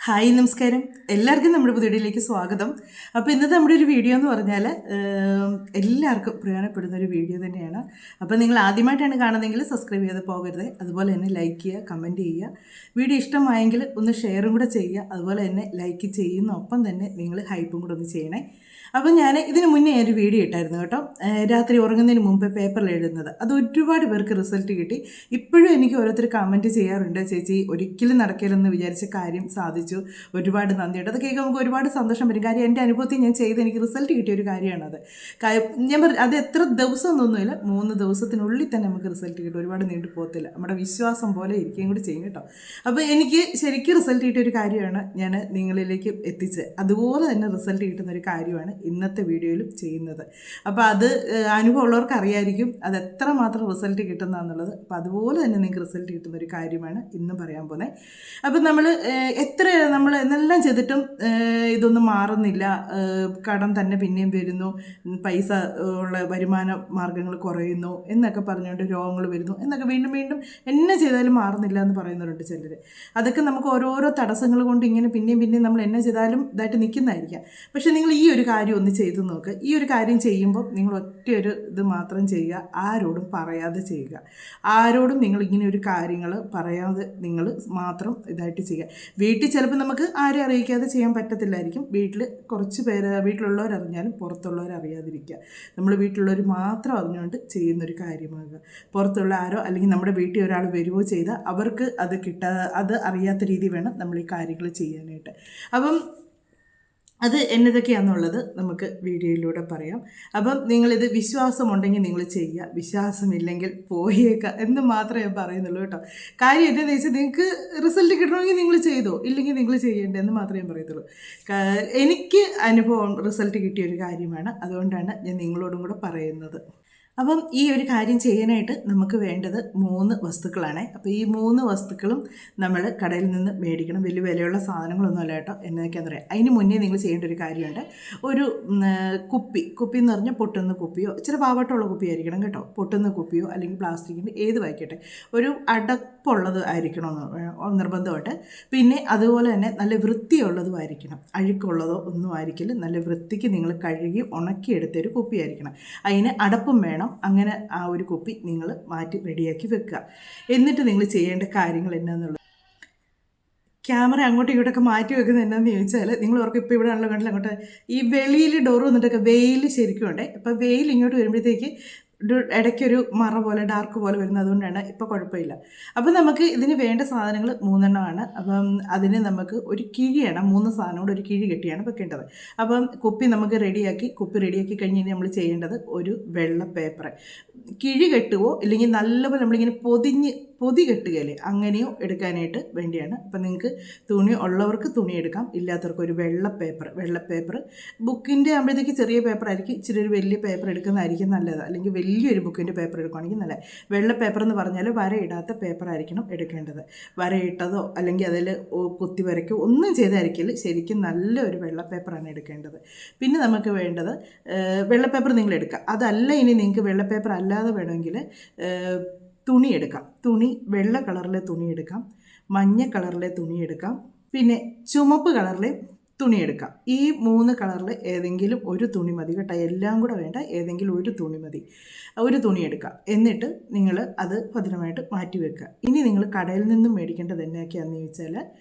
Hi നമസ്കാരം, എല്ലാവർക്കും നമ്മുടെ പുതിയയിലേക്ക് സ്വാഗതം. അപ്പോൾ ഇന്നത്തെ നമ്മുടെ ഒരു വീഡിയോ എന്ന് പറഞ്ഞാൽ എല്ലാവർക്കും പ്രയോജനപ്പെടുന്ന ഒരു വീഡിയോ തന്നെയാണ്. അപ്പോൾ നിങ്ങൾ ആദ്യമായിട്ടാണ് കാണുന്നതെങ്കിൽ സബ്സ്ക്രൈബ് ചെയ്ത് പോകരുത്. അതുപോലെ തന്നെ ലൈക്ക് ചെയ്യുക, കമൻറ്റ് ചെയ്യുക. വീഡിയോ ഇഷ്ടമായെങ്കിൽ ഒന്ന് ഷെയറും കൂടെ ചെയ്യുക. അതുപോലെ തന്നെ ലൈക്ക് ചെയ്യുന്ന ഒപ്പം തന്നെ നിങ്ങൾ ഹൈപ്പും കൂടെ ഒന്ന് ചെയ്യണേ. അപ്പം ഞാൻ ഇതിന് മുന്നേ ഒരു വീഡിയോ ഇട്ടായിരുന്നു കേട്ടോ, രാത്രി ഉറങ്ങുന്നതിന് മുമ്പ് പേപ്പറിൽ എഴുതുന്നത്. അത് ഒരുപാട് പേർക്ക് റിസൾട്ട് കിട്ടി. ഇപ്പോഴും എനിക്ക് ഓരോരുത്തർ കമൻറ്റ് ചെയ്യാറുണ്ട്, ചേച്ചി ഒരിക്കലും നടക്കില്ലെന്ന് വിചാരിച്ച കാര്യം സാധിച്ചു, ഒരുപാട് നന്ദിയുണ്ട്. അത് കേൾക്കുമ്പോൾ നമുക്ക് ഒരുപാട് സന്തോഷം വരും. കാര്യം എൻ്റെ അനുഭവത്തിൽ ഞാൻ ചെയ്ത് എനിക്ക് റിസൾട്ട് കിട്ടിയ ഒരു കാര്യമാണത്. ഞാൻ പറഞ്ഞു അത് എത്ര ദിവസം ഒന്നുമില്ല, 3 ദിവസത്തിനുള്ളിൽ തന്നെ നമുക്ക് റിസൾട്ട് കിട്ടും. ഒരുപാട് നീണ്ടു പോകത്തില്ല, നമ്മുടെ വിശ്വാസം പോലെ ഇരിക്കുകയും കൂടി ചെയ്യും കേട്ടോ. അപ്പോൾ എനിക്ക് ശരിക്കും റിസൾട്ട് കിട്ടിയ ഒരു കാര്യമാണ് ഞാൻ നിങ്ങളിലേക്ക് എത്തിച്ചത്. അതുപോലെ തന്നെ റിസൾട്ട് കിട്ടുന്ന ഒരു കാര്യമാണ് ഇന്നത്തെ വീഡിയോയിലും ചെയ്യുന്നത്. അപ്പോൾ അത് അനുഭവമുള്ളവർക്ക് അറിയായിരിക്കും അത് എത്രമാത്രം റിസൾട്ട് കിട്ടുന്നതെന്നുള്ളത്. അപ്പോൾ അതുപോലെ തന്നെ നിങ്ങൾക്ക് റിസൾട്ട് കിട്ടുന്ന ഒരു കാര്യമാണ് ഇന്നും പറയാൻ പോകുന്നത്. അപ്പം നമ്മൾ എന്നെല്ലാം ചെയ്തിട്ടും ഇതൊന്നും മാറുന്നില്ല, കടം തന്നെ പിന്നെയും വരുന്നു, പൈസ ഉള്ള വരുമാന മാർഗ്ഗങ്ങൾ കുറയുന്നു എന്നൊക്കെ പറഞ്ഞുകൊണ്ട് രോഗങ്ങൾ വരുന്നു എന്നൊക്കെ വീണ്ടും വീണ്ടും എന്നെ ചെയ്താലും മാറുന്നില്ല എന്ന് പറയുന്നവരുണ്ട് ചിലർ. അതൊക്കെ നമുക്ക് ഓരോരോ തടസ്സങ്ങൾ കൊണ്ട് ഇങ്ങനെ പിന്നെയും നമ്മൾ എന്നെ ചെയ്താലും ഇതായിട്ട് നിൽക്കുന്നതായിരിക്കാം. പക്ഷേ നിങ്ങൾ ഈ ഒരു കാര്യം ഒന്ന് ചെയ്തു നോക്ക്. ഈ ഒരു കാര്യം ചെയ്യുമ്പോൾ നിങ്ങൾ ഒറ്റയൊരു ഇത് മാത്രം ചെയ്യുക, ആരോടും പറയാതെ ചെയ്യുക. ആരോടും നിങ്ങൾ ഇങ്ങനെ ഒരു കാര്യങ്ങൾ പറയാതെ നിങ്ങൾ മാത്രം ഇതായിട്ട് ചെയ്യുക. വീട്ടിൽ ചിലപ്പോൾ നമുക്ക് ആരെ അറിയിക്കാതെ ചെയ്യാൻ പറ്റത്തില്ലായിരിക്കും. വീട്ടിൽ കുറച്ച് പേര്, വീട്ടിലുള്ളവരറിഞ്ഞാലും പുറത്തുള്ളവരറിയാതിരിക്കുക. നമ്മൾ വീട്ടിലുള്ളവർ മാത്രം അറിഞ്ഞുകൊണ്ട് ചെയ്യുന്നൊരു കാര്യമാകുക. പുറത്തുള്ള ആരോ അല്ലെങ്കിൽ നമ്മുടെ വീട്ടിൽ ഒരാൾ വരുവോ ചെയ്താൽ അവർക്ക് അത് അത് അറിയാത്ത രീതി വേണം നമ്മൾ ഈ കാര്യങ്ങൾ ചെയ്യാനായിട്ട്. അപ്പം അത് എന്നതൊക്കെയാണെന്നുള്ളത് നമുക്ക് വീഡിയോയിലൂടെ പറയാം. അപ്പം നിങ്ങളിത് വിശ്വാസമുണ്ടെങ്കിൽ നിങ്ങൾ ചെയ്യുക, വിശ്വാസമില്ലെങ്കിൽ പോയേക്കുക എന്ന് മാത്രമേ ഞാൻ പറയുന്നുള്ളൂ കേട്ടോ. കാര്യം എന്താണെന്ന് വെച്ചാൽ നിങ്ങൾക്ക് റിസൾട്ട് കിട്ടണമെങ്കിൽ നിങ്ങൾ ചെയ്തോ, ഇല്ലെങ്കിൽ നിങ്ങൾ ചെയ്യേണ്ടതെന്ന് മാത്രമേ ഞാൻ പറയത്തുള്ളൂ. എനിക്ക് അനുഭവം റിസൾട്ട് കിട്ടിയ ഒരു കാര്യമാണ്, അതുകൊണ്ടാണ് ഞാൻ നിങ്ങളോടും കൂടെ പറയുന്നത്. അപ്പം ഈ ഒരു കാര്യം ചെയ്യാനായിട്ട് നമുക്ക് വേണ്ടത് 3 വസ്തുക്കളാണ്. അപ്പോൾ ഈ 3 വസ്തുക്കളും നമ്മൾ കടയിൽ നിന്ന് മേടിക്കണം. വലിയ വിലയുള്ള സാധനങ്ങളൊന്നും അല്ല കേട്ടോ. എന്നൊക്കെയാണെന്ന് പറയാം. അതിന് മുന്നേ നിങ്ങൾ ചെയ്യേണ്ട ഒരു കാര്യമുണ്ട്. ഒരു കുപ്പി എന്ന് പറഞ്ഞാൽ പൊട്ടുന്ന കുപ്പിയോ, ഇച്ചിരി പാവട്ടമുള്ള കുപ്പിയായിരിക്കണം കേട്ടോ. പൊട്ടുന്ന കുപ്പിയോ അല്ലെങ്കിൽ പ്ലാസ്റ്റിക്കിൻ്റെ ഏത് വായിക്കട്ടെ, ഒരു അടപ്പുള്ളത് ആയിരിക്കണമെന്ന് നിർബന്ധമായിട്ട്. പിന്നെ അതുപോലെ തന്നെ നല്ല വൃത്തിയുള്ളതുമായിരിക്കണം. അഴുക്കുള്ളതോ ഒന്നും ആയിരിക്കില്ല. നല്ല വൃത്തിക്ക് നിങ്ങൾ കഴുകി ഉണക്കിയെടുത്തൊരു കുപ്പിയായിരിക്കണം. അതിന് അടപ്പും വേണം. അങ്ങനെ ആ ഒരു കുപ്പി നിങ്ങൾ മാറ്റി റെഡിയാക്കി വെക്കുക. എന്നിട്ട് നിങ്ങൾ ചെയ്യേണ്ട കാര്യങ്ങൾ എന്നാന്നുള്ളത്, ക്യാമറ അങ്ങോട്ടും ഇങ്ങോട്ടൊക്കെ മാറ്റി വെക്കുന്നത് എന്നാന്ന് ചോദിച്ചാൽ, നിങ്ങൾ ഓർക്ക് ഇപ്പോൾ ഇവിടെ ആണല്ലോ കണ്ടില്ല, അങ്ങോട്ട് ഈ വെളിയിൽ ഡോറ് വന്നിട്ടൊക്കെ വെയിൽ ശരിക്കും ഉണ്ട്. അപ്പോൾ വെയിൽ ഇങ്ങോട്ട് വരുമ്പോഴത്തേക്ക് ഇടയ്ക്കൊരു മറ പോലെ ഡാർക്ക് പോലെ വരുന്നത്, അതുകൊണ്ടാണ്. ഇപ്പോൾ കുഴപ്പമില്ല. അപ്പം നമുക്ക് ഇതിന് വേണ്ട സാധനങ്ങൾ 3 എണ്ണമാണ്. അപ്പം അതിന് നമുക്ക് ഒരു കിഴിയാണ്, 3 സാധനം കൂടെ ഒരു കിഴി കെട്ടിയാണ് വെക്കേണ്ടത്. അപ്പം കുപ്പി റെഡിയാക്കി കഴിഞ്ഞ് കഴിഞ്ഞാൽ നമ്മൾ ചെയ്യേണ്ടത് ഒരു വെള്ള പേപ്പർ കിഴി കെട്ടുവോ ഇല്ലെങ്കിൽ നല്ലപോലെ നമ്മളിങ്ങനെ പൊതി കെട്ടുകയല്ലേ, അങ്ങനെയോ എടുക്കാനായിട്ട് വേണ്ടിയാണ്. അപ്പം നിങ്ങൾക്ക് തുണി ഉള്ളവർക്ക് തുണി എടുക്കാം, ഇല്ലാത്തവർക്ക് ഒരു വെള്ള പേപ്പർ ബുക്കിൻ്റെ ആകുമ്പോഴത്തേക്ക് ചെറിയ പേപ്പർ ആയിരിക്കും, ഇച്ചിരി ഒരു വലിയ പേപ്പർ എടുക്കുന്നതായിരിക്കും നല്ലത്. അല്ലെങ്കിൽ വലിയൊരു ബുക്കിൻ്റെ പേപ്പർ എടുക്കുകയാണെങ്കിൽ നല്ല വെള്ള പേപ്പർ എന്ന് പറഞ്ഞാൽ വരയിടാത്ത പേപ്പർ ആയിരിക്കണം എടുക്കേണ്ടത്. വരയിട്ടതോ അല്ലെങ്കിൽ അതിൽ കുത്തി വരയ്ക്കോ ഒന്നും ചെയ്തായിരിക്കില്ല, ശരിക്കും നല്ലൊരു വെള്ള പേപ്പറാണ് എടുക്കേണ്ടത്. പിന്നെ നമുക്ക് വേണ്ടത് വെള്ള പേപ്പർ നിങ്ങൾ എടുക്കുക. അതല്ല, ഇനി നിങ്ങൾക്ക് വെള്ള പേപ്പർ അല്ലാതെ വേണമെങ്കിൽ തുണി എടുക്കാം. വെള്ള കളറിലെ തുണി എടുക്കാം, മഞ്ഞ കളറിലെ തുണി എടുക്കാം, പിന്നെ ചുമപ്പ് കളറിലെ തുണി എടുക്കാം. ഈ 3 കളറിൽ ഏതെങ്കിലും ഒരു തുണി മതി കേട്ടോ. എല്ലാം കൂടെ വേണ്ട, ഏതെങ്കിലും ഒരു തുണി മതി. ഒരു തുണി എടുക്കാം. എന്നിട്ട് നിങ്ങൾ അത് ഭദ്രമായിട്ട് മാറ്റി വെക്കുക. ഇനി നിങ്ങൾ കടയിൽ നിന്നും മേടിക്കേണ്ടത് എന്നൊക്കെയാണെന്ന് ചോദിച്ചാൽ,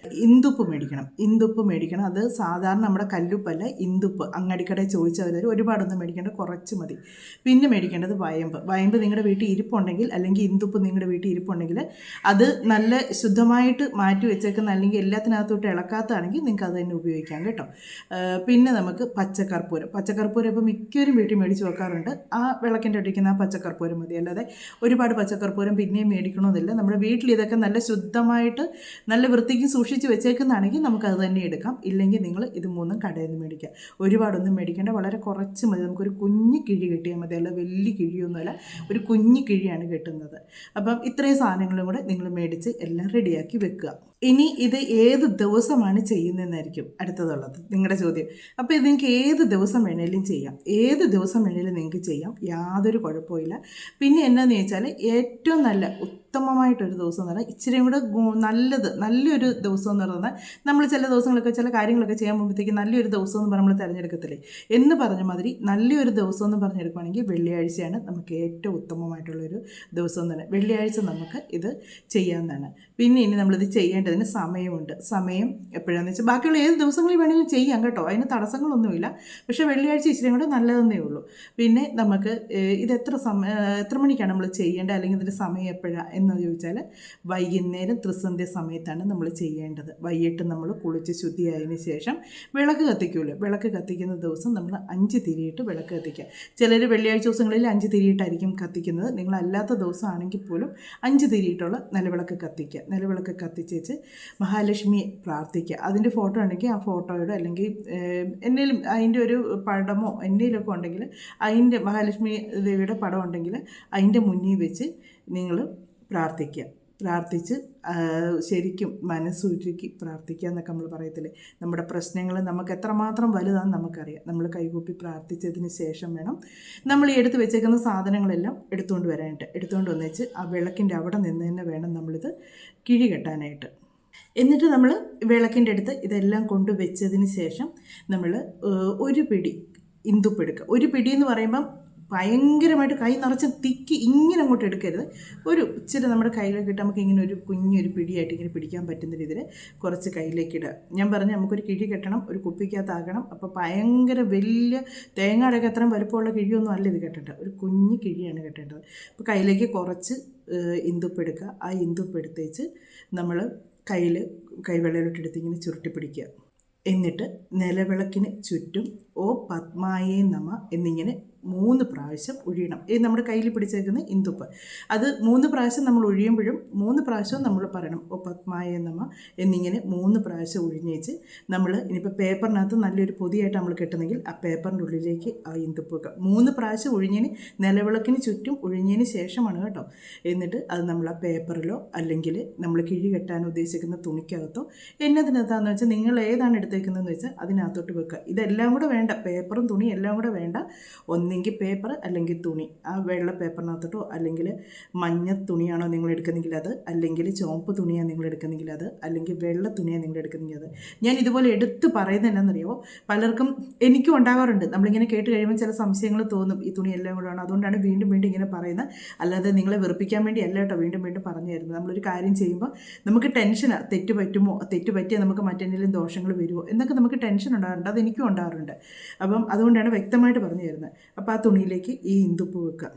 ഇന്ദുപ്പ് മേടിക്കണം. അത് സാധാരണ നമ്മുടെ കല്ലുപ്പല്ല, ഇന്ദുപ്പ്. അങ്ങാടിക്കടയിൽ ചോദിച്ചാൽ തരും. ഒരുപാടൊന്നും മേടിക്കേണ്ട, കുറച്ച് മതി. പിന്നെ മേടിക്കേണ്ടത് വയമ്പ് നിങ്ങളുടെ വീട്ടിൽ ഇരിപ്പുണ്ടെങ്കിൽ, അല്ലെങ്കിൽ ഇന്ദുപ്പ് നിങ്ങളുടെ വീട്ടിൽ ഇരിപ്പുണ്ടെങ്കിൽ അത് നല്ല ശുദ്ധമായിട്ട് മാറ്റി വെച്ചേക്കുന്ന, അല്ലെങ്കിൽ എല്ലാത്തിനകത്തോട്ട് ഇളക്കാത്തതാണെങ്കിൽ നിങ്ങൾക്ക് അത് തന്നെ ഉപയോഗിക്കാം കേട്ടോ. പിന്നെ നമുക്ക് പച്ചക്കർപ്പൂരം ഇപ്പോൾ മിക്കവരും വീട്ടിൽ മേടിച്ച് വെക്കാറുണ്ട്. ആ വിളക്കിൻ്റെ അടിക്കുന്ന ആ പച്ചക്കർപ്പൂരം മതി. അല്ലാതെ ഒരുപാട് പച്ചക്കർപ്പൂരം പിന്നെയും മേടിക്കണമെന്നില്ല. നമ്മുടെ വീട്ടിൽ ഇതൊക്കെ നല്ല ശുദ്ധമായിട്ട് നല്ല വൃത്തിക്ക് സൂക്ഷിച്ച് വെച്ചേക്കുന്നതാണെങ്കിൽ നമുക്കത് തന്നെ എടുക്കാം. ഇല്ലെങ്കിൽ നിങ്ങൾ ഇത് 3 കടയിൽ നിന്ന് മേടിക്കുക. ഒരുപാടൊന്നും മേടിക്കേണ്ട, വളരെ കുറച്ച് മതി. നമുക്കൊരു കുഞ്ഞ് കിഴി കിട്ടിയാൽ മതി. അല്ല വലിയ കിഴിയൊന്നുമല്ല, ഒരു കുഞ്ഞ് കിഴിയാണ് കിട്ടുന്നത്. അപ്പം ഇത്രയും സാധനങ്ങളും കൂടെ നിങ്ങൾ മേടിച്ച് എല്ലാം റെഡിയാക്കി വെക്കുക. ഇനി ഇത് ഏത് ദിവസമാണ് ചെയ്യുന്നതെന്നായിരിക്കും അടുത്തതുള്ളത് നിങ്ങളുടെ ചോദ്യം. അപ്പോൾ ഇത് നിങ്ങൾക്ക് ഏത് ദിവസം വേണേലും ചെയ്യാം, നിങ്ങൾക്ക് ചെയ്യാം, യാതൊരു കുഴപ്പമില്ല. പിന്നെ എന്താണെന്ന് ചോദിച്ചാൽ ഏറ്റവും നല്ല ഉത്തമമായിട്ടൊരു ദിവസം എന്ന് പറഞ്ഞാൽ ഇച്ചിരിയും കൂടെ നല്ലൊരു ദിവസം എന്ന് പറയുന്നത് നമ്മൾ ചില ദിവസങ്ങളൊക്കെ ചില കാര്യങ്ങളൊക്കെ ചെയ്യാൻ പോകുമ്പോഴത്തേക്ക് നല്ലൊരു ദിവസം എന്ന് പറഞ്ഞാൽ നമ്മൾ തിരഞ്ഞെടുക്കത്തില്ലേ എന്ന് പറഞ്ഞ മാതിരി നല്ലൊരു ദിവസം എന്ന് പറഞ്ഞെടുക്കുകയാണെങ്കിൽ വെള്ളിയാഴ്ചയാണ് നമുക്ക് ഏറ്റവും ഉത്തമമായിട്ടുള്ളൊരു ദിവസം തന്നെ. വെള്ളിയാഴ്ച നമുക്ക് ഇത് ചെയ്യാവുന്നതാണ്. പിന്നെ ഇനി നമ്മളിത് ചെയ്യേണ്ടതിന് സമയമുണ്ട്. സമയം എപ്പോഴാണെന്ന് വെച്ചാൽ ബാക്കിയുള്ള ഏത് ദിവസങ്ങളിൽ വേണമെങ്കിലും ചെയ്യാം കേട്ടോ, അതിന് തടസ്സങ്ങളൊന്നുമില്ല. പക്ഷേ വെള്ളിയാഴ്ച ഇച്ചിരി കൂടെ നല്ലതെന്നേ ഉള്ളൂ. പിന്നെ നമുക്ക് ഇത് എത്ര മണിക്കാണ് നമ്മൾ ചെയ്യേണ്ടത്, അല്ലെങ്കിൽ ഇതിൻ്റെ സമയം എപ്പോഴാണ് എന്ന് ചോദിച്ചാൽ വൈകുന്നേരം ത്രിസന്ധ്യ സമയത്താണ് നമ്മൾ ചെയ്യേണ്ടത്. വൈകിട്ട് നമ്മൾ കുളിച്ച് ശുദ്ധിയായതിനു ശേഷം വിളക്ക് കത്തിക്കുമല്ലോ, വിളക്ക് കത്തിക്കുന്ന ദിവസം നമ്മൾ 5 തിരിയിട്ട് വിളക്ക് കത്തിക്കുക. ചിലർ വെള്ളിയാഴ്ച ദിവസങ്ങളിൽ 5 തിരിയിട്ടായിരിക്കും കത്തിക്കുന്നത്. നിങ്ങളല്ലാത്ത ദിവസമാണെങ്കിൽ പോലും 5 തിരിയിട്ടുള്ള നിലവിളക്ക് കത്തിക്കുക. നിലവിളക്ക് കത്തിച്ചേച്ച് മഹാലക്ഷ്മിയെ പ്രാർത്ഥിക്കുക. അതിൻ്റെ ഫോട്ടോ ഉണ്ടെങ്കിൽ ആ ഫോട്ടോയുടെ അല്ലെങ്കിൽ എന്നേലും അതിൻ്റെ ഒരു പടമോ എന്നേലൊക്കെ ഉണ്ടെങ്കിൽ അതിൻ്റെ മഹാലക്ഷ്മി ദേവിയുടെ പടം ഉണ്ടെങ്കിൽ അതിൻ്റെ മുന്നിൽ വെച്ച് നിങ്ങൾ പ്രാർത്ഥിച്ച് ശരിക്കും മനസ്സുരുക്കി പ്രാർത്ഥിക്കുക എന്നൊക്കെ നമ്മൾ പറയത്തില്ലേ. നമ്മുടെ പ്രശ്നങ്ങൾ നമുക്ക് എത്രമാത്രം വലുതാണെന്ന് നമുക്കറിയാം. നമ്മൾ കൈകൂപ്പി പ്രാർത്ഥിച്ചതിന് ശേഷം വേണം നമ്മൾ ഈ എടുത്ത് വെച്ചേക്കുന്ന സാധനങ്ങളെല്ലാം എടുത്തുകൊണ്ട് വരാനായിട്ട്. എടുത്തുകൊണ്ട് വന്നേച്ച് ആ വിളക്കിൻ്റെ അവിടെ നിന്ന് തന്നെ വേണം നമ്മളിത് കിഴി കെട്ടാനായിട്ട്. എന്നിട്ട് നമ്മൾ വിളക്കിൻ്റെ അടുത്ത് ഇതെല്ലാം കൊണ്ട് വെച്ചതിന് ശേഷം നമ്മൾ ഒരു പിടി ഇന്ദുപ്പെടുക്കുക. ഒരു പിടി എന്ന് പറയുമ്പം ഭയങ്കരമായിട്ട് കൈ നിറച്ച് തിക്കി ഇങ്ങനെ അങ്ങോട്ട് എടുക്കരുത്. ഒരു ഇച്ചിരി നമ്മുടെ കയ്യിലേക്ക് ഇട്ട് നമുക്ക് ഇങ്ങനെ ഒരു കുഞ്ഞൊരു പിടിയായിട്ട് ഇങ്ങനെ പിടിക്കാൻ പറ്റുന്ന രീതിയിൽ കുറച്ച് കയ്യിലേക്ക് ഇടുക. ഞാൻ പറഞ്ഞു നമുക്കൊരു കിഴി കെട്ടണം, ഒരു കുപ്പിക്കകത്താക്കണം. അപ്പോൾ ഭയങ്കര വലിയ തേങ്ങയുടെയൊക്കെ അത്രയും വലുപ്പമുള്ള കിഴിയൊന്നും അല്ല ഇത് കെട്ടേണ്ടത്, ഒരു കുഞ്ഞു കിഴിയാണ് കെട്ടേണ്ടത്. അപ്പോൾ കയ്യിലേക്ക് കുറച്ച് ഇന്ദുപ്പെടുക്കുക. ആ ഇന്ദുപ്പെടുത്തേച്ച് നമ്മൾ കൈവെള്ളയിലോട്ടെടുത്ത് ഇങ്ങനെ ചുരുട്ടി പിടിക്കുക. എന്നിട്ട് നിലവിളക്കിന് ചുറ്റും ഓ പത്മായേ നമ എന്നിങ്ങനെ 3 പ്രാവശ്യം ഒഴിയണം. ഇത് നമ്മുടെ കയ്യിൽ പിടിച്ചേക്കുന്ന ഇന്ദുപ്പ് അത് 3 പ്രാവശ്യം നമ്മൾ ഒഴിയുമ്പോഴും 3 പ്രാവശ്യവും നമ്മൾ പറയണം ഓ പത്മായ നമ എന്നിങ്ങനെ 3 പ്രാവശ്യം ഒഴിഞ്ഞേച്ച് നമ്മൾ ഇനിയിപ്പോൾ പേപ്പറിനകത്ത് നല്ലൊരു പൊതിയായിട്ട് നമ്മൾ കെട്ടുന്നെങ്കിൽ ആ പേപ്പറിൻ്റെ ഉള്ളിലേക്ക് ആ ഇന്ദുപ്പ് വെക്കുക. 3 പ്രാവശ്യം ഒഴിഞ്ഞതിന് നിലവിളക്കിന് ചുറ്റും ഒഴിഞ്ഞതിന് ശേഷമാണ് കേട്ടോ. എന്നിട്ട് അത് നമ്മൾ ആ പേപ്പറിലോ അല്ലെങ്കിൽ നമ്മൾ കിഴി കെട്ടാൻ ഉദ്ദേശിക്കുന്ന തുണിക്കകത്തോ എന്നതിനകത്താണെന്ന് വെച്ചാൽ നിങ്ങൾ ഏതാണ് എടുത്തേക്കുന്നതെന്ന് വെച്ചാൽ അതിനകത്തോട്ട് വെക്കുക. ഇതെല്ലാം കൂടെ വേണ്ട, പേപ്പറും തുണി എല്ലാം കൂടെ വേണ്ട. ഒന്നെങ്കിൽ പേപ്പർ അല്ലെങ്കിൽ തുണി, ആ വെള്ള പേപ്പറിനകത്തോട്ടോ അല്ലെങ്കിൽ മഞ്ഞ തുണിയാണോ നിങ്ങൾ എടുക്കുന്നെങ്കിൽ അത്, അല്ലെങ്കിൽ ചുവപ്പ് തുണിയാണ് നിങ്ങൾ എടുക്കുന്നെങ്കിൽ അത്, അല്ലെങ്കിൽ വെള്ള തുണിയാണ് നിങ്ങൾ എടുക്കുന്നെങ്കിൽ അത്. ഞാൻ ഇതുപോലെ എടുത്ത് പറയുന്നത് എന്നാണെന്നറിയാമോ, പലർക്കും എനിക്കും ഉണ്ടാകാറുണ്ട്. നമ്മളിങ്ങനെ കേട്ട് കഴിയുമ്പോൾ ചില സംശയങ്ങൾ തോന്നും, ഈ തുണി എല്ലാം കൂടെ ആണ്. അതുകൊണ്ടാണ് വീണ്ടും വീണ്ടും ഇങ്ങനെ പറയുന്നത്. അല്ലാതെ നിങ്ങളെ വെറുപ്പിക്കാൻ വേണ്ടി അല്ല കേട്ടോ വീണ്ടും വീണ്ടും പറഞ്ഞു തരുന്നത്. നമ്മളൊരു കാര്യം ചെയ്യുമ്പോൾ നമുക്ക് ടെൻഷനാണ്, തെറ്റ് പറ്റിയാൽ നമുക്ക് മറ്റെന്തെങ്കിലും ദോഷങ്ങൾ വരുമോ എന്നൊക്കെ നമുക്ക് ടെൻഷൻ ഉണ്ടാകാറുണ്ട്. അതെനിക്കും ഉണ്ടാകാറുണ്ട്. അപ്പം അതുകൊണ്ടാണ് വ്യക്തമായിട്ട് പറഞ്ഞു തരുന്നത്. അപ്പോൾ ആ തുണിയിലേക്ക് ഈ ഇന്ദുപ്പ് വെക്കുക.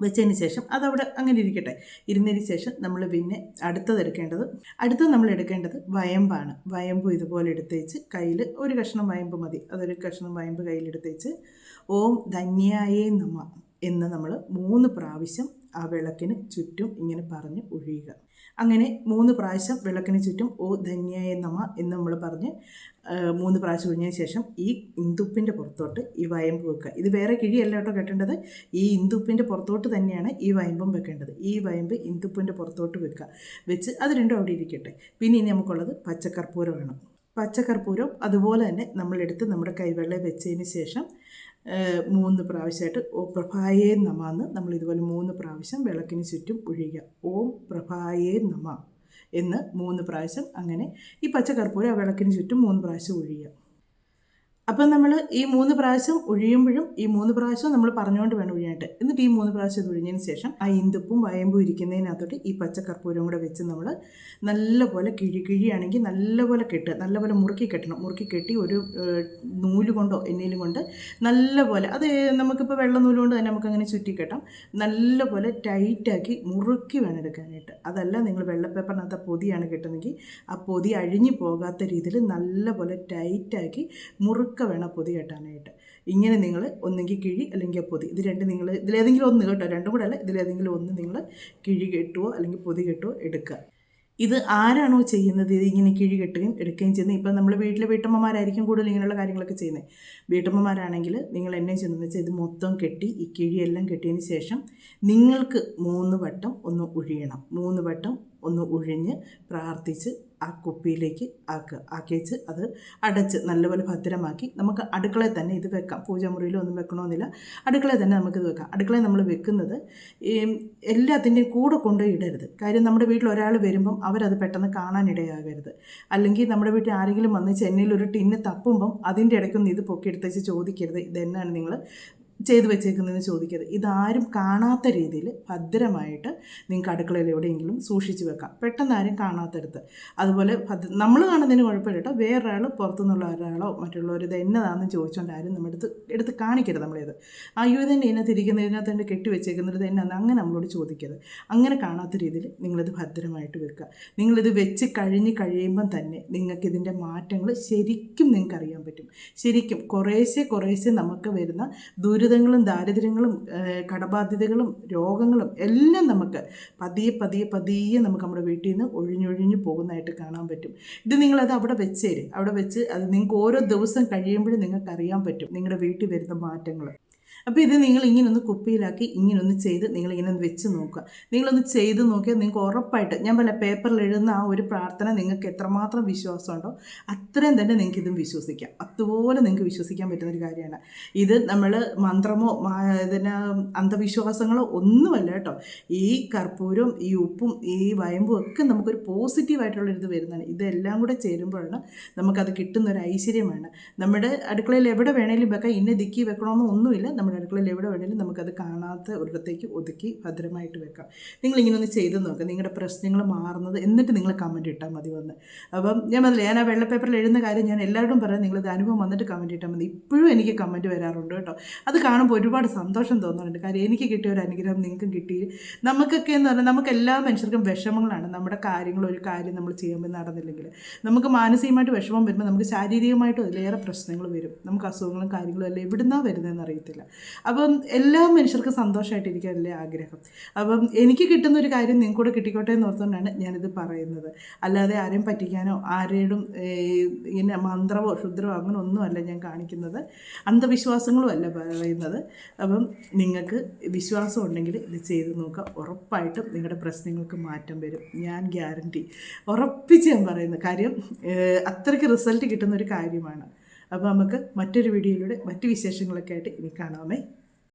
വെച്ചതിന് ശേഷം അതവിടെ അങ്ങനെ ഇരിക്കട്ടെ. ഇരുന്നതിന് ശേഷം നമ്മൾ പിന്നെ അടുത്തത് നമ്മൾ എടുക്കേണ്ടത് വയമ്പാണ്. വയമ്പ് ഇതുപോലെ എടുത്തേച്ച് കയ്യിൽ ഒരു കഷ്ണം വയമ്പ് മതി. അതൊരു കഷ്ണം വയമ്പ് കയ്യിലെടുത്തേച്ച് ഓം ധന്യായേ നമ എന്ന് നമ്മൾ 3 പ്രാവശ്യം ആ വിളക്കിന് ചുറ്റും ഇങ്ങനെ പറഞ്ഞ് ഒഴിയുക. അങ്ങനെ 3 പ്രാവശ്യം വിളക്കിന് ചുറ്റും ഓ ധന്യായ നമ എന്ന് നമ്മൾ പറഞ്ഞ് 3 പ്രാവശ്യം ഒഴിഞ്ഞതിന് ശേഷം ഈ ഇന്ദുപ്പിൻ്റെ പുറത്തോട്ട് ഈ വയമ്പ് വെക്കുക. ഇത് വേറെ കിഴിയല്ല കേട്ടോ കെട്ടേണ്ടത്, ഈ ഇന്ദുപ്പിൻ്റെ പുറത്തോട്ട് തന്നെയാണ് ഈ വയമ്പും വെക്കേണ്ടത്. ഈ വയമ്പ് ഇന്ദുപ്പിൻ്റെ പുറത്തോട്ട് വെക്കുക. വെച്ച് അത് രണ്ടും അവിടെ ഇരിക്കട്ടെ. പിന്നെ ഇനി നമുക്കുള്ളത് പച്ചക്കർപ്പൂരമാണ്. പച്ചക്കർപ്പൂരം അതുപോലെ തന്നെ നമ്മളെടുത്ത് നമ്മുടെ കൈവെള്ളയിൽ വെച്ചതിന് ശേഷം 3 പ്രാവശ്യമായിട്ട് ഓ പ്രഭായേ നമ എന്ന് നമ്മൾ ഇതുപോലെ 3 പ്രാവശ്യം വിളക്കിന് ചുറ്റും ഒഴിയുക. ഓം പ്രഭായേ നമ എന്ന് 3 പ്രാവശ്യം അങ്ങനെ ഈ പച്ചക്കർപ്പൂരം ആ വിളക്കിന് ചുറ്റും 3 പ്രാവശ്യം ഒഴിയുക. അപ്പം നമ്മൾ ഈ 3 പ്രാവശ്യം ഒഴിയുമ്പോഴും ഈ 3 പ്രാവശ്യം നമ്മൾ പറഞ്ഞുകൊണ്ട് വേണം ഒഴിയാനായിട്ട്. എന്നിട്ട് ഈ 3 പ്രാവശ്യം ഇത് ഒഴിഞ്ഞതിന് ശേഷം ആ ഇന്ദുപ്പും വയമ്പും ഇരിക്കുന്നതിനകത്തോട്ട് ഈ പച്ചക്കർപ്പൂരവും കൂടെ വെച്ച് നമ്മൾ നല്ലപോലെ കിഴിയാണെങ്കിൽ നല്ലപോലെ കെട്ടുക. നല്ലപോലെ മുറുക്കി കെട്ടണം. മുറുക്കി കെട്ടി ഒരു നൂല് കൊണ്ടോ എന്നേലും കൊണ്ട് നല്ലപോലെ, അത് നമുക്കിപ്പോൾ വെള്ള നൂല് കൊണ്ട് തന്നെ നമുക്കങ്ങനെ ചുറ്റി കെട്ടാം. നല്ലപോലെ ടൈറ്റാക്കി മുറുക്കി വേണം എടുക്കാനായിട്ട്. അതല്ല നിങ്ങൾ വെള്ള പേപ്പറിനകത്ത് പൊതിയാണ് കെട്ടുന്നെങ്കിൽ ആ പൊതി അഴിഞ്ഞു പോകാത്ത രീതിയിൽ നല്ലപോലെ ടൈറ്റാക്കി മുറുക്ക വേണം പൊതി കെട്ടാനായിട്ട്. ഇങ്ങനെ നിങ്ങൾ ഒന്നെങ്കിൽ കിഴി അല്ലെങ്കിൽ പൊതി, ഇത് രണ്ട് നിങ്ങൾ ഇതിലേതെങ്കിലും ഒന്ന് കേട്ടോ, രണ്ടും കൂടെ അല്ല, ഇതിലേതെങ്കിലും ഒന്ന് നിങ്ങൾ കിഴി കെട്ടുവോ അല്ലെങ്കിൽ പൊതി കെട്ടുവോ എടുക്കുക. ഇത് ആരാണോ ചെയ്യുന്നത് ഇതിങ്ങനെ കിഴി കെട്ടുകയും എടുക്കുകയും ചെയ്യുന്നത്, ഇപ്പം നമ്മൾ വീട്ടിലെ വീട്ടമ്മമാരായിരിക്കും കൂടുതൽ ഇങ്ങനെയുള്ള കാര്യങ്ങളൊക്കെ ചെയ്യുന്നത്. വീട്ടമ്മമാരാണെങ്കിൽ നിങ്ങൾ എന്നെ ചെയ്യുന്നതെന്ന് വെച്ചാൽ ഇത് മൊത്തം കെട്ടി ഈ കിഴിയെല്ലാം കെട്ടിയതിന് ശേഷം നിങ്ങൾക്ക് 3 വട്ടം ഒന്ന് ഒഴിയണം. 3 വട്ടം ഒന്ന് ഒഴിഞ്ഞ് പ്രാർത്ഥിച്ച് ആ കുപ്പിയിലേക്ക് ആക്കിച്ച് അത് അടച്ച് നല്ലപോലെ ഭദ്രമാക്കി നമുക്ക് അടുക്കളയിൽ തന്നെ ഇത് വെക്കാം. പൂജാമുറിയിലൊന്നും ഒന്നും വെക്കണമെന്നില്ല, അടുക്കളയിൽ തന്നെ നമുക്കിത് വെക്കാം. അടുക്കളയിൽ നമ്മൾ വെക്കുന്നത് എല്ലാത്തിൻ്റെയും കൂടെ കൊണ്ടുപോയി ഇടരുത്. കാര്യം നമ്മുടെ വീട്ടിൽ ഒരാൾ വരുമ്പം അവരത് പെട്ടെന്ന് കാണാനിടയാകരുത്. അല്ലെങ്കിൽ നമ്മുടെ വീട്ടിൽ ആരെങ്കിലും വന്ന് ചെന്നൈയിൽ ഒരു ടിന്ന് തപ്പുമ്പം അതിൻ്റെ ഇടയ്ക്കൊന്നും ഇത് പൊക്കിയെടുത്തേച്ച് ചോദിക്കരുത് ഇതെന്നാണ് നിങ്ങൾ ചെയ്തു വെച്ചേക്കുന്നതെന്ന് ചോദിക്കരുത്. ഇതാരും കാണാത്ത രീതിയിൽ ഭദ്രമായിട്ട് നിങ്ങൾക്ക് അടുക്കളയിൽ എവിടെയെങ്കിലും സൂക്ഷിച്ച് വെക്കാം, പെട്ടെന്ന് ആരും കാണാത്തടുത്ത്. അതുപോലെ നമ്മൾ കാണുന്നതിന് കുഴപ്പമില്ല കേട്ടോ. വേറൊരാൾ പുറത്തുനിന്നുള്ള ഒരാളോ മറ്റുള്ളവർ ഇത് എന്നതാണെന്ന് ചോദിച്ചുകൊണ്ട് ആരും നമ്മുടെ എടുത്ത് കാണിക്കരുത്. നമ്മളിത് അയ്യോ ഇതന്നെ ഇതിനകത്ത് ഇരിക്കുന്നത്, ഇതിനകത്ത് തന്നെ കെട്ടി വെച്ചേക്കുന്നത് എന്നാന്ന് അങ്ങനെ നമ്മളോട് ചോദിക്കരുത്. അങ്ങനെ കാണാത്ത രീതിയിൽ നിങ്ങളിത് ഭദ്രമായിട്ട് വെക്കുക. നിങ്ങളിത് വെച്ച് കഴിയുമ്പം തന്നെ നിങ്ങൾക്കിതിൻ്റെ മാറ്റങ്ങൾ ശരിക്കും നിങ്ങൾക്ക് അറിയാൻ പറ്റും. ശരിക്കും കുറേശ്ശെ നമുക്ക് വരുന്ന ദുരിതങ്ങളും ദാരിദ്ര്യങ്ങളും കടബാധ്യതകളും രോഗങ്ങളും എല്ലാം നമുക്ക് പതിയെ നമുക്ക് നമ്മുടെ വീട്ടിൽ നിന്ന് ഒഴിഞ്ഞൊഴിഞ്ഞ് പോകുന്നതായിട്ട് കാണാൻ പറ്റും. ഇത് നിങ്ങളത് അവിടെ വെച്ച് അത് നിങ്ങൾക്ക് ഓരോ ദിവസം കഴിയുമ്പോഴും നിങ്ങൾക്ക് അറിയാൻ പറ്റും നിങ്ങളുടെ വീട്ടിൽ വരുന്ന മാറ്റങ്ങൾ. അപ്പോൾ ഇത് നിങ്ങൾ ഇങ്ങനൊന്ന് കുപ്പിയിലാക്കി ഇങ്ങനൊന്ന് ചെയ്ത് നിങ്ങളിങ്ങനെ ഒന്ന് വെച്ച് നോക്കുക. നിങ്ങളൊന്ന് ചെയ്ത് നോക്കിയാൽ നിങ്ങൾക്ക് ഉറപ്പായിട്ട്, ഞാൻ പല പേപ്പറിൽ എഴുതുന്ന ആ ഒരു പ്രാർത്ഥന നിങ്ങൾക്ക് എത്രമാത്രം വിശ്വാസമുണ്ടോ അത്രയും തന്നെ നിങ്ങൾക്ക് ഇതും വിശ്വസിക്കാം. അതുപോലെ നിങ്ങൾക്ക് വിശ്വസിക്കാൻ പറ്റുന്നൊരു കാര്യമാണ് ഇത്. നമ്മൾ മന്ത്രമോ അന്ധവിശ്വാസങ്ങളോ ഒന്നുമല്ല കേട്ടോ. ഈ കർപ്പൂരവും ഈ ഉപ്പും ഈ വയമ്പും ഒക്കെ നമുക്കൊരു പോസിറ്റീവായിട്ടുള്ളൊരിത് വരുന്നതാണ്. ഇതെല്ലാം കൂടെ ചേരുമ്പോഴാണ് നമുക്കത് കിട്ടുന്നൊരു ഐശ്വര്യമാണ്. നമ്മുടെ അടുക്കളയിൽ എവിടെ വേണേലും വെക്കാം, ഇന്ന ദിക്കി വെക്കണമെന്നോ ഒന്നുമില്ല. നമ്മുടെ അടുക്കളയിൽ എവിടെ വേണേലും നമുക്കത് കാണാത്ത ഒരിടത്തേക്ക് ഒതുക്കി ഭദ്രമായിട്ട് വെക്കാം. നിങ്ങളിങ്ങനെ ഒന്ന് ചെയ്ത് നോക്കുക, നിങ്ങളുടെ പ്രശ്നങ്ങൾ മാറുന്നത്. എന്നിട്ട് നിങ്ങൾ കമൻറ്റ് ഇട്ടാൽ മതി വന്ന്. അപ്പം ഞാൻ ആ വെള്ള പേപ്പറിൽ എഴുതുന്ന കാര്യം ഞാൻ എല്ലാവരോടും പറയാം, നിങ്ങളത് അനുഭവം വന്നിട്ട് കമൻറ്റ് ഇട്ടാൽ മതി. ഇപ്പോഴും എനിക്ക് കമൻറ്റ് വരാറുണ്ട് കേട്ടോ. അത് കാണുമ്പോൾ ഒരുപാട് സന്തോഷം തോന്നുന്നുണ്ട്. കാര്യം എനിക്ക് കിട്ടിയ ഒരു അനുഗ്രഹം നിങ്ങൾക്കും കിട്ടി. നമുക്കൊക്കെ എന്ന് പറഞ്ഞാൽ നമുക്ക് എല്ലാ മനുഷ്യർക്കും വിഷമങ്ങളാണ്. നമ്മുടെ ഒരു കാര്യം നമ്മൾ ചെയ്യുമ്പോൾ നടന്നില്ലെങ്കിൽ നമുക്ക് മാനസികമായിട്ട് വിഷമം വരുമ്പോൾ നമുക്ക് ശാരീരികമായിട്ടും അതിലേറെ പ്രശ്നങ്ങൾ വരും. നമുക്ക് അസുഖങ്ങളും കാര്യങ്ങളും എല്ലാം എവിടുന്നാണ് വരുന്നതെന്ന് അറിയത്തില്ല. അപ്പം എല്ലാ മനുഷ്യർക്കും സന്തോഷമായിട്ടിരിക്കാനല്ലേ ആഗ്രഹം. അപ്പം എനിക്ക് കിട്ടുന്ന ഒരു കാര്യം നിങ്ങൾക്ക് കൂടെ കിട്ടിക്കോട്ടെ എന്ന് ഓർത്തുകൊണ്ടാണ് ഞാനിത് പറയുന്നത്. അല്ലാതെ ആരെയും പറ്റിക്കാനോ ആരോടും ഇങ്ങനെ മന്ത്രമോ ക്ഷുദ്രമോ അങ്ങനെ ഒന്നുമല്ല ഞാൻ കാണിക്കുന്നത്, അന്ധവിശ്വാസങ്ങളും അല്ല പറയുന്നത്. അപ്പം നിങ്ങൾക്ക് വിശ്വാസം ഉണ്ടെങ്കിൽ ഇത് ചെയ്ത് നോക്കുക. ഉറപ്പായിട്ടും നിങ്ങളുടെ പ്രശ്നങ്ങൾക്ക് മാറ്റം വരും, ഞാൻ ഗ്യാരണ്ടി ഉറപ്പിച്ച് ഞാൻ പറയുന്നത്. കാര്യം അത്രയ്ക്ക് റിസൾട്ട് കിട്ടുന്നൊരു കാര്യമാണ്. അപ്പോൾ നമുക്ക് മറ്റൊരു വീഡിയോയിലൂടെ മറ്റ് വിശേഷങ്ങളൊക്കെ ആയിട്ട് ഇനി കാണാമേ.